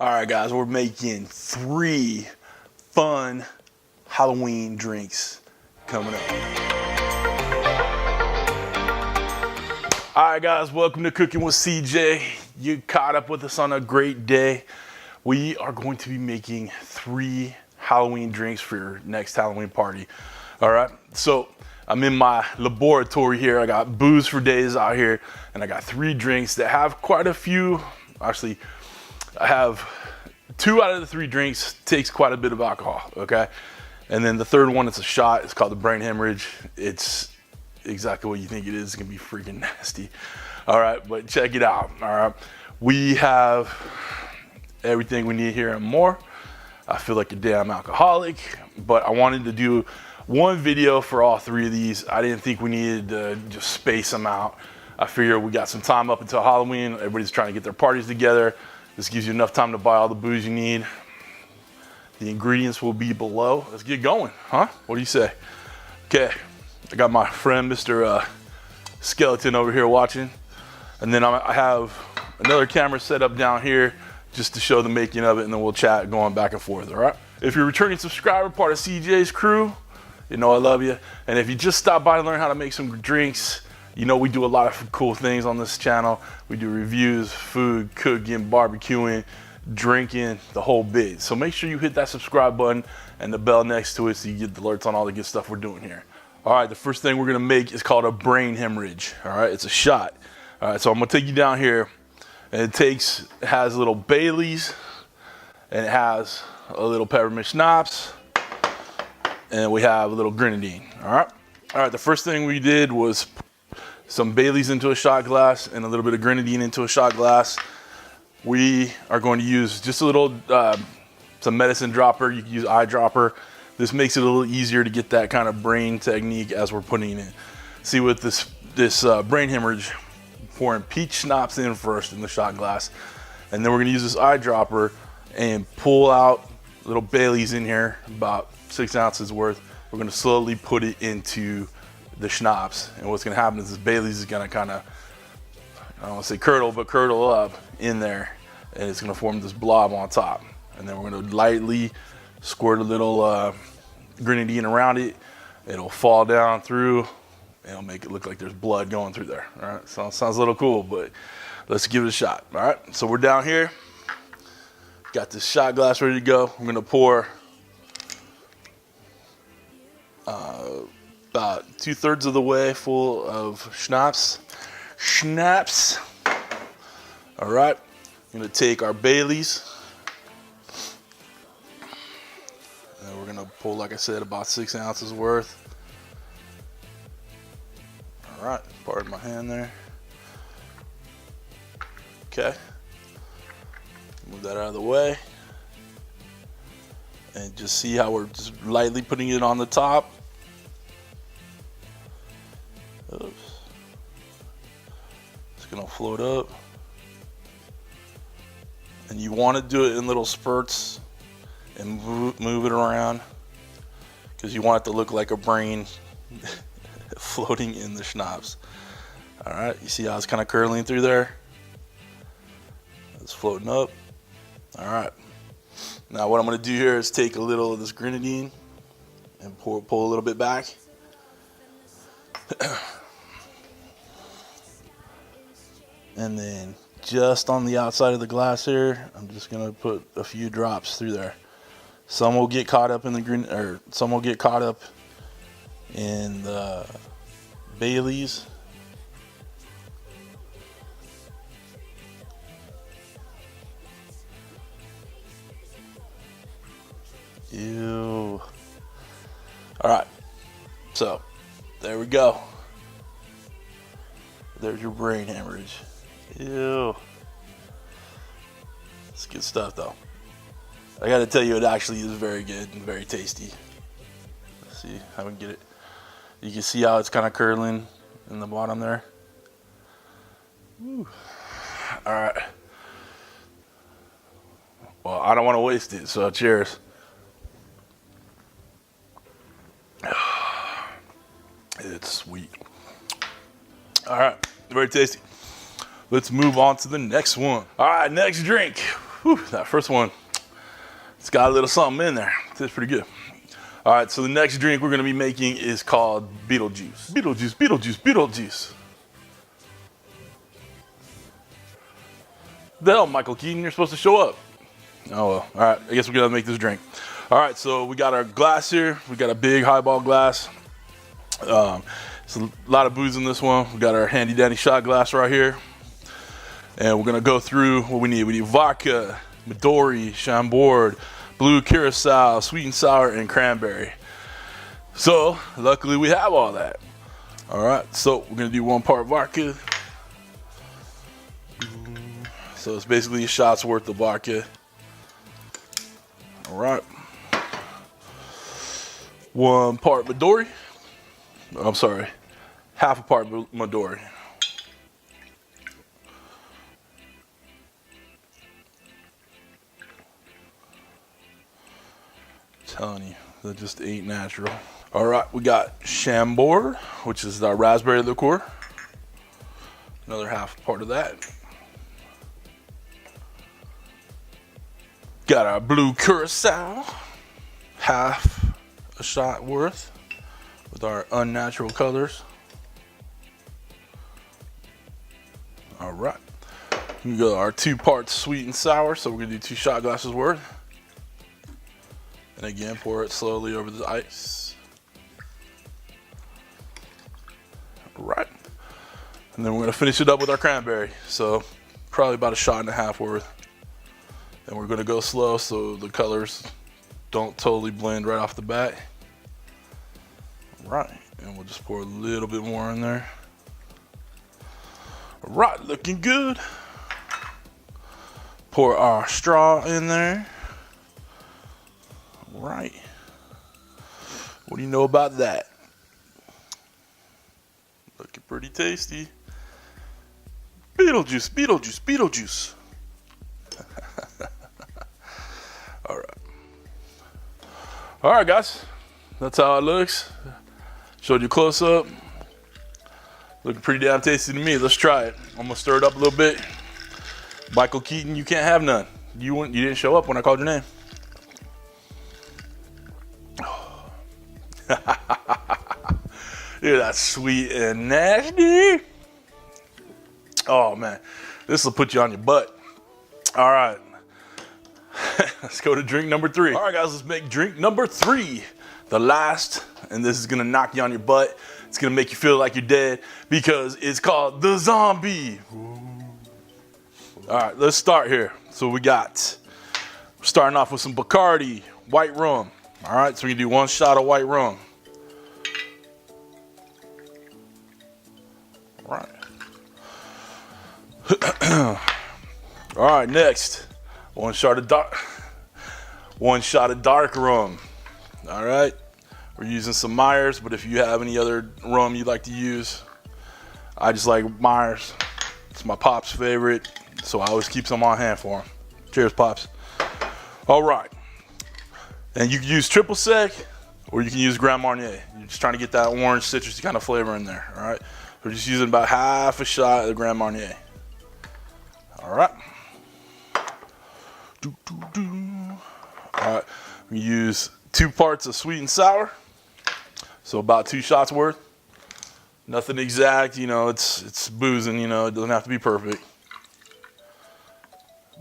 All right, guys, we're making 3 fun Halloween drinks coming up. All right, guys, welcome to Cooking with CJ. You caught up with us on a great day. We are going to be making 3 Halloween drinks for your next Halloween party. All right, so I'm in my laboratory here. I got booze for days out here, and I got 3 drinks that have quite a few. Actually, I have 2 out of the 3 drinks takes quite a bit of alcohol, okay? And then the third one, it's a shot. It's called the Brain Hemorrhage. It's exactly what you think it is. It's gonna be freaking nasty. All right, but check it out, all right? We have everything we need here and more. I feel like a damn alcoholic, but I wanted to do one video for all 3 of these. I didn't think we needed to just space them out. I figured we got some time up until Halloween. Everybody's trying to get their parties together. This gives you enough time to buy all the booze you need. The ingredients will be below. Let's get going, huh? What do you say? Okay, I got my friend, Mr. Skeleton over here watching. And then I have another camera set up down here just to show the making of it, and then we'll chat going back and forth, all right? If you're a returning subscriber, part of CJ's crew, you know I love you. And if you just stopped by to learn how to make some drinks, you know we do a lot of cool things on this channel. We do reviews, food, cooking, barbecuing, drinking, the whole bit. So make sure you hit that subscribe button and the bell next to it so you get the alerts on all the good stuff we're doing here. All right, the first thing we're gonna make is called a Brain Hemorrhage. All right, it's a shot. All right, so I'm gonna take you down here, and it has little Baileys, and it has a little peppermint schnapps, and we have a little Grenadine. All right, the first thing we did was some Baileys into a shot glass and a little bit of Grenadine into a shot glass. We are going to use just a little, some medicine dropper. You can use eyedropper. This makes it a little easier to get that kind of brain technique as we're putting it. See, with this Brain Hemorrhage, pouring peach schnapps in first in the shot glass, and then we're gonna use this eyedropper and pull out little Baileys in here, about 6 ounces worth. We're gonna slowly put it into the schnapps, and what's gonna happen is this Baileys is gonna kind of, I don't want to say curdle, but curdle up in there, and it's gonna form this blob on top. And then we're gonna lightly squirt a little Grenadine around it. It'll fall down through, and it'll make it look like there's blood going through there. All right, so sounds a little cool, but let's give it a shot. All right, so we're down here, got this shot glass ready to go. I'm gonna pour about 2/3 of the way full of schnapps. All right, I'm gonna take our Baileys, and we're gonna pull, like I said, about 6 ounces worth. All right, pardon my hand there. Okay, move that out of the way, and just see how we're just lightly putting it on the top. Oops. It's gonna float up, and you want to do it in little spurts and move it around, because you want it to look like a brain floating in the schnapps. All right, you see how it's kind of curling through there? It's floating up. All right, now what I'm gonna do here is take a little of this Grenadine and pull a little bit back. And then just on the outside of the glass here, I'm just gonna put a few drops through there. Some will get caught up in the some will get caught up in the Baileys. Ew. All right, so there we go. There's your Brain Hemorrhage. Ew. It's good stuff though. I gotta tell you, it actually is very good and very tasty. Let's see how we can get it. You can see how it's kind of curling in the bottom there. Woo. All right. Well, I don't want to waste it, so cheers. It's sweet. All right, very tasty. Let's move on to the next one. All right, next drink. Whew, that first one, it's got a little something in there. It's pretty good. All right, so the next drink we're gonna be making is called Beetlejuice. Beetlejuice, Beetlejuice, Beetlejuice. The hell, Michael Keaton, you're supposed to show up. Oh well, all right, I guess we're gonna make this drink. All right, so we got our glass here. We got a big highball glass. It's a lot of booze in this one. We got our handy dandy shot glass right here. And we're gonna go through what we need. We need vodka, Midori, Chambord, blue curacao, sweet and sour, and cranberry. So, luckily we have all that. All right, so we're gonna do 1 part vodka. So it's basically a shot's worth of vodka. All right. 1 part Midori. I'm sorry, half a part Midori. Telling you, that just ain't natural. All right, we got Chambord, which is our raspberry liqueur. Another half part of that. Got our blue curacao, half a shot worth with our unnatural colors. All right, we got our 2 parts sweet and sour, so we're gonna do 2 shot glasses worth. And again, pour it slowly over the ice. All right, and then we're gonna finish it up with our cranberry. So probably about a shot and a half worth. And we're gonna go slow so the colors don't totally blend right off the bat. All right, and we'll just pour a little bit more in there. All right, looking good. Pour our straw in there. All right. What do you know about that? Looking pretty tasty. Beetlejuice, Beetlejuice, Beetlejuice. All right, guys, that's how it looks. Showed you close up. Looking pretty damn tasty to me. Let's try it. I'm gonna stir it up a little bit. Michael Keaton, you can't have none. You didn't show up when I called your name. Dude, that's sweet and nasty. Oh man, this will put you on your butt. All right. Let's go to drink number 3. All right, guys, let's make drink number 3. The last, and this is gonna knock you on your butt. It's gonna make you feel like you're dead because it's called the zombie. All right, let's start here. So we're starting off with some Bacardi, white rum. All right, so we can do 1 shot of white rum. All right. All right, next. 1 shot of dark rum. All right, we're using some Myers, but if you have any other rum you'd like to use, I just like Myers. It's my pop's favorite, so I always keep some on hand for him. Cheers, pops. All right, and you can use triple sec, or you can use Grand Marnier. You're just trying to get that orange citrusy kind of flavor in there. All right, we're just using about half a shot of the Grand Marnier. All right. All right, we use 2 parts of sweet and sour, so about 2 shots worth. Nothing exact, you know, it's boozing, you know, it doesn't have to be perfect.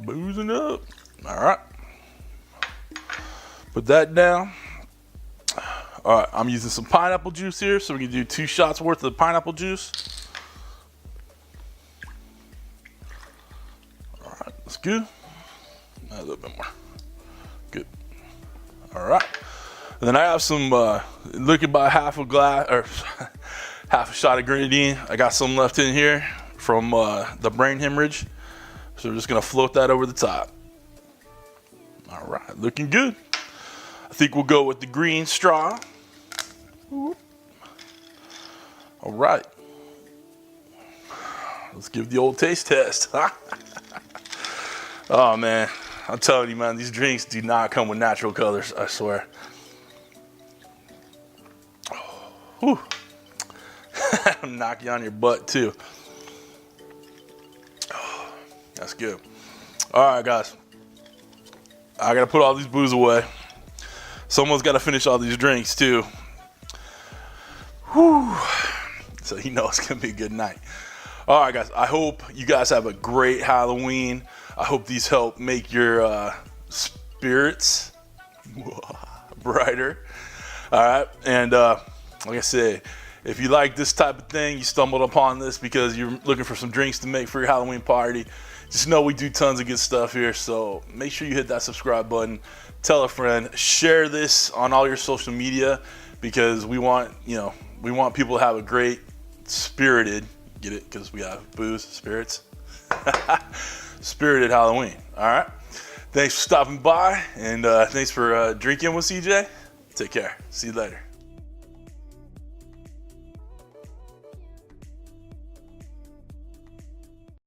Boozing up. All right, put that down. All right, I'm using some pineapple juice here, so we can do 2 shots worth of pineapple juice. All right, that's good. A little bit more. Good. All right. And then I have some, looking about half a glass, or half a shot of Grenadine. I got some left in here from the Brain Hemorrhage. So we're just going to float that over the top. All right. Looking good. I think we'll go with the green straw. All right. Let's give the old taste test. Oh, man. I'm telling you, man, these drinks do not come with natural colors, I swear. Whew. Knock you on your butt, too. Oh, that's good. All right, guys. I gotta put all these booze away. Someone's gotta finish all these drinks too. Whew. So you know it's gonna be a good night. All right, guys. I hope you guys have a great Halloween. I hope these help make your spirits brighter. All right, and like I said, if you like this type of thing, you stumbled upon this because you're looking for some drinks to make for your Halloween party, just know we do tons of good stuff here. So make sure you hit that subscribe button, tell a friend, share this on all your social media, because we want people to have a great spirited, get it? Because we have booze, spirits, spirited Halloween. All right. Thanks for stopping by, and thanks for drinking with CJ. Take care. See you later.